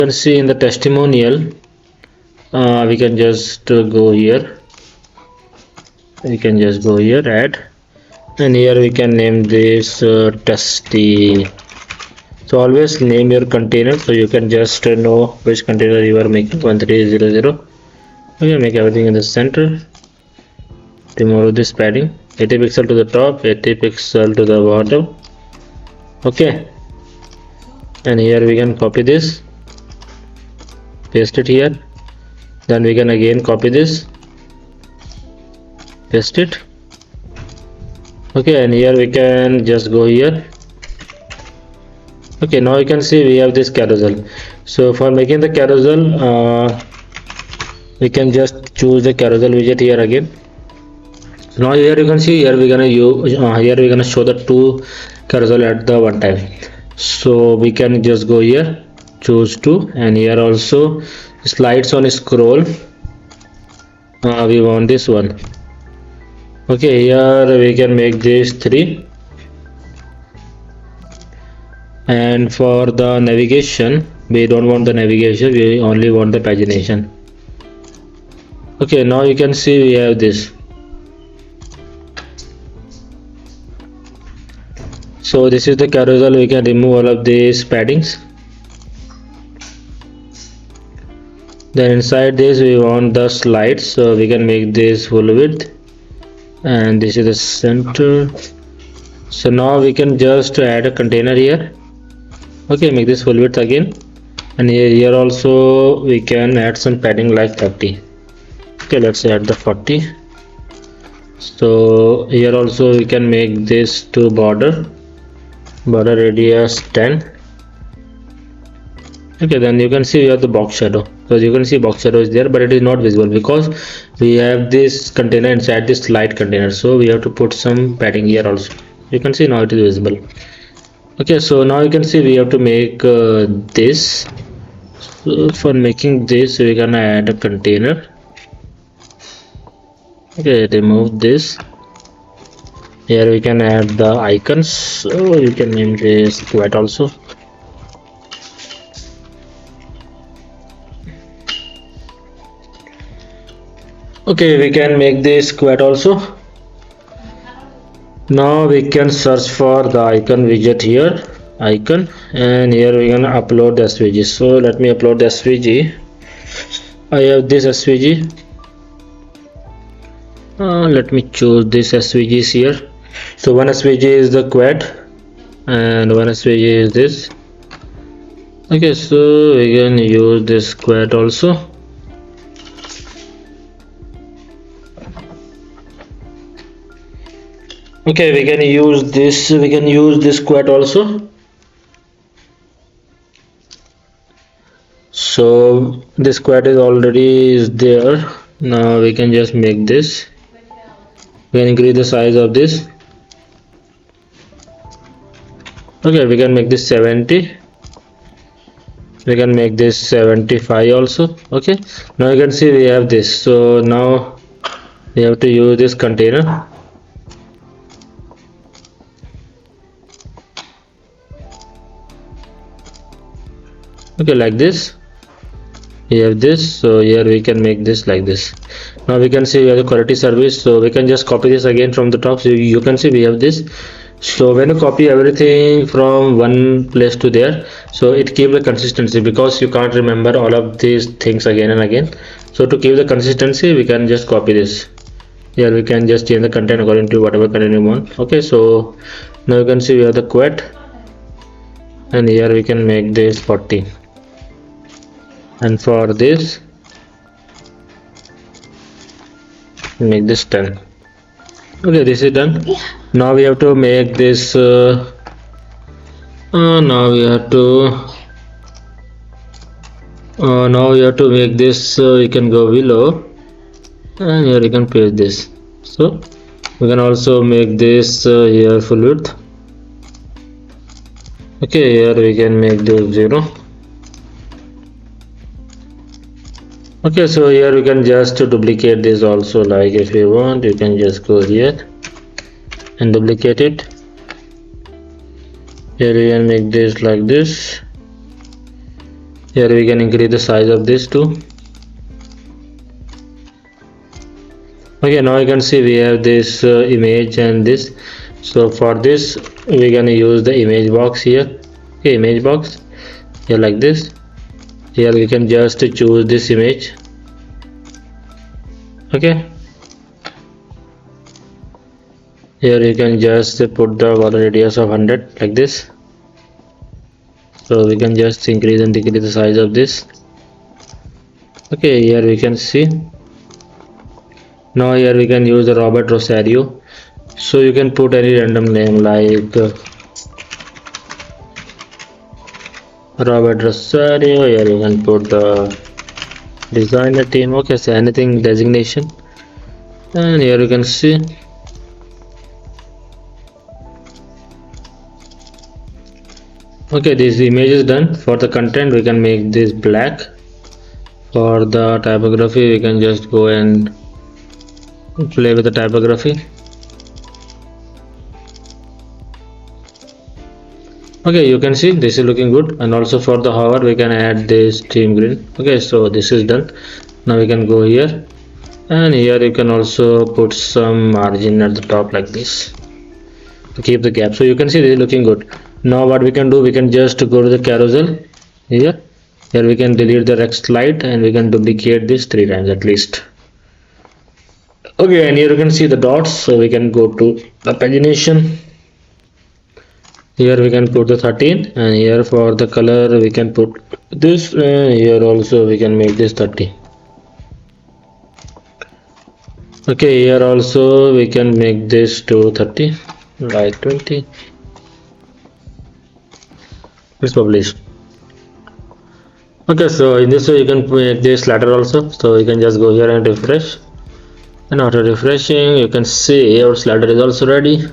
can see in the testimonial, we can just go here. We can just go here, add, and here we can name this testy. So always name your container so you can just know which container you are making. 1300. Okay, make everything in the center. Remove this padding. 80 pixel to the top, 80 pixel to the bottom. Okay, and here we can copy this, paste it here. Then we can again copy this, paste it. Okay, and here we can just go here. Okay, now you can see we have this carousel. So for making the carousel, we can just choose the carousel widget here again. So now here you can see here we're gonna use here we're gonna show the two carousel at the one time. So we can just go here, choose two, and here also slides on scroll. We want this one. Okay, here we can make this 3. And for the navigation, we don't want the navigation, we only want the pagination. Okay, now you can see we have this. So this is the carousel. We can remove all of these paddings. Then inside this we want the slides, so we can make this full width, and this is the center. So now we can just add a container here. Okay, make this full width again, and here also we can add some padding like 30. Okay, let's add the 40. So here also we can make this to border radius 10. Okay, then you can see we have the box shadow. So you can see box shadow is there, but it is not visible because we have this container inside this slide container. So we have to put some padding here also. You can see now it is visible. Okay, so now you can see we have to make this. So for making this, we're gonna add a container. Okay, remove this. Here we can add the icons, so you can name this squat also. Okay, we can make this squat also. Now we can search for the icon widget here, icon, and here we can upload the SVG. So let me upload the SVG. I have this SVG. Let me choose this SVGs here. So one SVG is the quad and one SVG is this. Okay, so we can use this quad also. Okay, we can use this quad also. So this quad is already there. Now we can just make this. We can increase the size of this. Okay, we can make this 70. We can make this 75 also. Okay, now you can see we have this. So now we have to use this container. Okay, like this. We have this, so here we can make this like this. Now we can see we have the quality service, so we can just copy this again from the top. So you can see we have this. So when you copy everything from one place to there, so it keeps the consistency because you can't remember all of these things again and again. So to keep the consistency, we can just copy this. Here we can just change the content according to whatever content you want. Okay, so now you can see we have the quad, and here we can make this 40. And for this, make this 10. Okay, this is done. Now we have to make this. Now we have to make this. You can go below, and here you can paste this. So we can also make this here full width. Okay, here we can make this 0. Okay, so here we can just duplicate this also, like if you want you can just go here and duplicate it. Here we can make this like this, Here we can increase the size of this too. Okay, now you can see we have this image and this. So for this we're gonna use the image box here. Okay, image box here like this. Here we can just choose this image. Okay, here you can just put the border radius of 100 like this. So we can just increase and decrease the size of this. Okay, here we can see. Now here we can use the Robert Rosario. So you can put any random name like Robert Rosario. Here you can put the designer team. Okay, so anything designation. And here you can see. Okay, this image is done. For the content we can make this black. For the typography we can just go and play with the typography. Okay, you can see this is looking good. And also for the hover we can add this theme green. Okay, so this is done. Now we can go here, and here you can also put some margin at the top like this to keep the gap. So you can see this is looking good. Now what we can do, we can just go to the carousel here. Here we can delete the rect slide and we can duplicate this 3 times at least. Okay, and here you can see the dots. So we can go to the pagination. Here we can put the 13, and here for the color we can put this, and here also we can make this 30. Okay, here also we can make this to 30 like 20. It's published. Okay, so in this way you can make this slider also. So you can just go here and refresh, and after refreshing you can see your slider is also ready.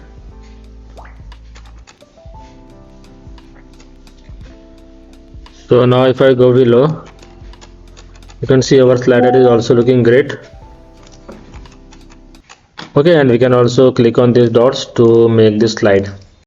So now if I go below, you can see our slider is also looking great. Okay, and we can also click on these dots to make this slide.